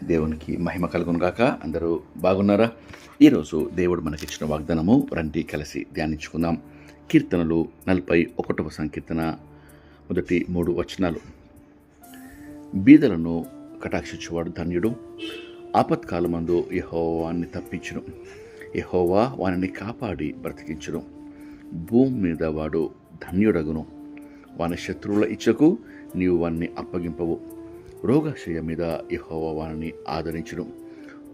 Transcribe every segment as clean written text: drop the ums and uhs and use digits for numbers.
దేవునికి మహిమ కలుగును గాక. అందరూ బాగున్నారా? ఈరోజు దేవుడు మనకిచ్చిన వాగ్దానము రండి కలిసి ధ్యానించుకుందాం. కీర్తనలు 41వ సంకీర్తన మొదటి 3 వచనాలు. బీదలను కటాక్షించువాడు ధన్యుడు, ఆపత్కాలమందు యెహోవా వానిని తప్పించును. యెహోవా వానిని కాపాడి బ్రతికించును. భూమి మీద వాడు ధన్యుడగును. వాని శత్రువుల ఇచ్చకు నీవు వాన్ని అప్పగింపవు. రోగశయ మీద యెహోవా వానిని ఆదరించును.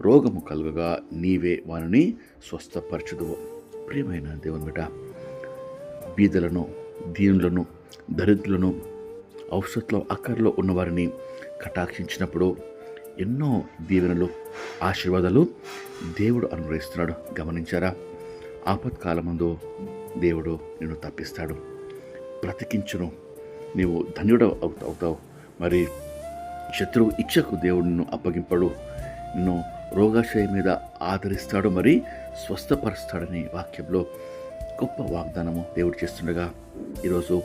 రోగము కలుగగా నీవే వానిని స్వస్థపరచుదువు. ప్రియమైన దేవుని బిడ్డ, బీదలను, దీనులను, దరిద్రులను, ఔషధంలో అక్కర్లో ఉన్నవారిని కటాక్షించినప్పుడు ఎన్నో దీవెనలు, ఆశీర్వాదాలు దేవుడు అనుగ్రహిస్తున్నాడు. గమనించారా? ఆపత్కాలమందు దేవుడు నిన్ను తప్పిస్తాడు, బ్రతికించును. నీవు ధన్యుడు అవుతావు. మరి శత్రువు ఇచ్చకు దేవుడు నిన్ను అప్పగింపడు. నిన్ను రోగాశయ మీద ఆదరిస్తాడు, మరి స్వస్థపరుస్తాడని వాక్యంలో గొప్ప వాగ్దానము దేవుడు చేస్తుండగా ఈరోజు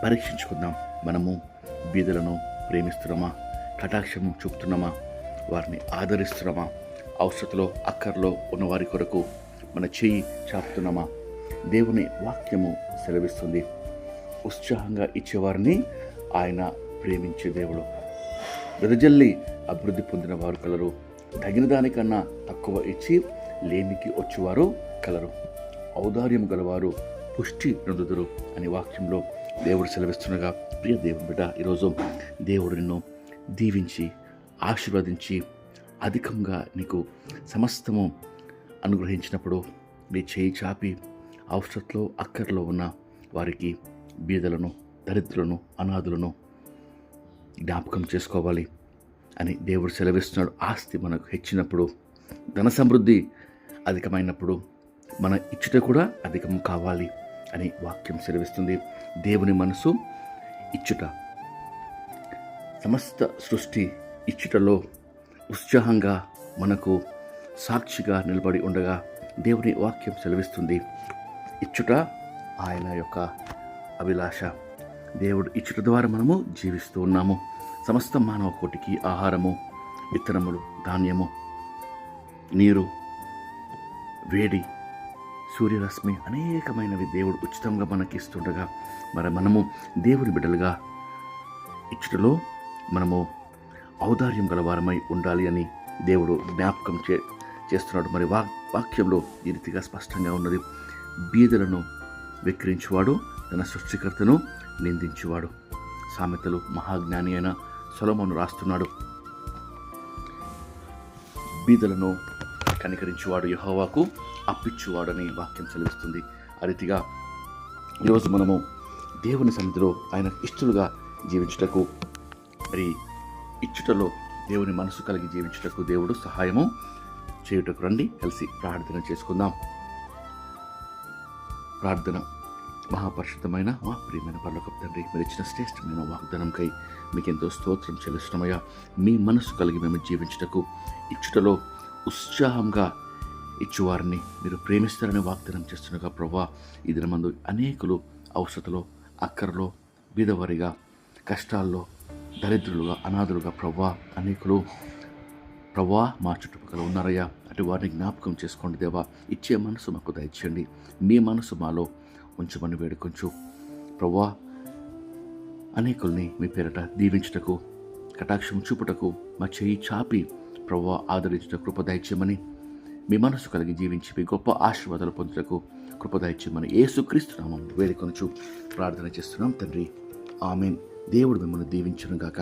పరీక్షించుకుందాం. మనము బీదలను ప్రేమిస్తున్నామా? కటాక్షము చూపుతున్నామా? వారిని ఆదరిస్తున్నామా? ఔషధలో అక్కర్లో ఉన్నవారి కొరకు మన చేయి చాపుతున్నామా? దేవుని వాక్యము సెలవిస్తుంది, ఉత్సాహంగా ఇచ్చేవారిని ఆయన ప్రేమించే దేవుడు. వెదజల్లి అభివృద్ధి పొందిన వారు కలరు, తగిన దానికన్నా తక్కువ ఇచ్చి లేమికి వచ్చేవారు కలరు. ఔదార్యం గలవారు పుష్టి నొందుదురు అని వాక్యంలో దేవుడు సెలవిస్తుండగా, ప్రియ దేవుని బిడ్డ, ఈరోజు దేవుడు నిన్ను దీవించి ఆశీర్వదించి అధికంగా నీకు సమస్తము అనుగ్రహించినప్పుడు నీ చేయి చాపి ఔషధంలో అక్కర్లో ఉన్న వారికి, బీదలను, దరిద్రులను, అనాథులను జ్ఞాపకం చేసుకోవాలి అని దేవుడు సెలవిస్తున్నాడు. ఆస్తి మనకు హెచ్చినప్పుడు, ధన సమృద్ధి అధికమైనప్పుడు మన ఇచ్చుట కూడా అధికం కావాలి అని వాక్యం సెలవిస్తుంది. దేవుని మనసు ఇచ్చుట. సమస్త సృష్టి ఇచ్చుటలో ఉత్సాహంగా మనకు సాక్షిగా నిలబడి ఉండగా దేవుని వాక్యం సెలవిస్తుంది, ఇచ్చుట ఆయన యొక్క అభిలాష. దేవుడు ఇచ్చుట ద్వారా మనము జీవిస్తూ ఉన్నాము. సమస్త మానవ కోటికి ఆహారము, విత్తనములు, ధాన్యము, నీరు, వేడి, సూర్యరశ్మి అనేకమైనవి దేవుడు ఉచితంగా మనకి ఇస్తుండగా మరి మనము దేవుని బిడ్డలుగా ఇచ్చుటలో మనము ఔదార్యం గలవారమై ఉండాలి అని దేవుడు జ్ఞాపకం చేస్తున్నాడు. మరి వాక్యంలో ఈ రీతిగా స్పష్టంగా ఉన్నది, బీదలను వెక్కిరించువాడు తన సృష్టికర్తను నిందించువాడు. సామెతలు మహాజ్ఞాని అయిన సొలొమోను రాస్తున్నాడు, బీదలను కనికరించువాడు యెహోవాకు అప్పిచ్చువాడని వాక్యం సెలవిస్తుంది. ఆ రీతిగా ఈరోజు మనము దేవుని సన్నిధిలో ఆయన ఇష్టలుగా జీవించుటకు, మరి ఇచ్చుటలో దేవుని మనసు కలిగి జీవించుటకు దేవుడు సహాయము చేయుటకు రండి కలిసి ప్రార్థన చేసుకుందాం. ప్రార్థన. మహాపరిశుద్ధమైన మా ప్రియమైన పరలోకపు తండ్రి, మీరు ఇచ్చిన శ్రేష్టమైన వాగ్దానంకై మీకెంతో స్తోత్రం చెల్లిస్తున్నామయ్యా. మీ మనసు కలిగి మేము జీవించుటకు, ఇచ్చుటలో ఉత్సాహంగా ఇచ్చువారిని మీరు ప్రేమిస్తారని వాగ్దానం చేస్తుండగా ప్రభువా, ఈ దినమందు అనేకులు ఔషధలో, అక్కరలో, బీదవారిగా, కష్టాల్లో, దరిద్రులుగా, అనాథులుగా ప్రభువా అనేకులు ప్రభువా మా చుట్టుపక్కల ఉన్నారయ్యా. అటు వారిని జ్ఞాపకం చేసుకోండి దేవా. ఇచ్చే మనసు మాకు దయచేయండి. మీ మనసు మాలో ఉంచమని వేడుకొంచు ప్రభువా. అనేకుల్ని మీ పేరట దీవించుటకు, కటాక్షం చూపుటకు మా చేయి చాపి ప్రభువా ఆదరించుట కృప దయచేయమని, మీ మనసు కలిగి జీవించి మీ గొప్ప ఆశీర్వాదాలు పొందుటకు కృప దయచేయమని యేసుక్రీస్తు నామములో వేడుకొనుచు ప్రార్థన చేస్తున్నాం తండ్రి. ఆమేన్. దేవుడు మిమ్మల్ని దీవించును గాక.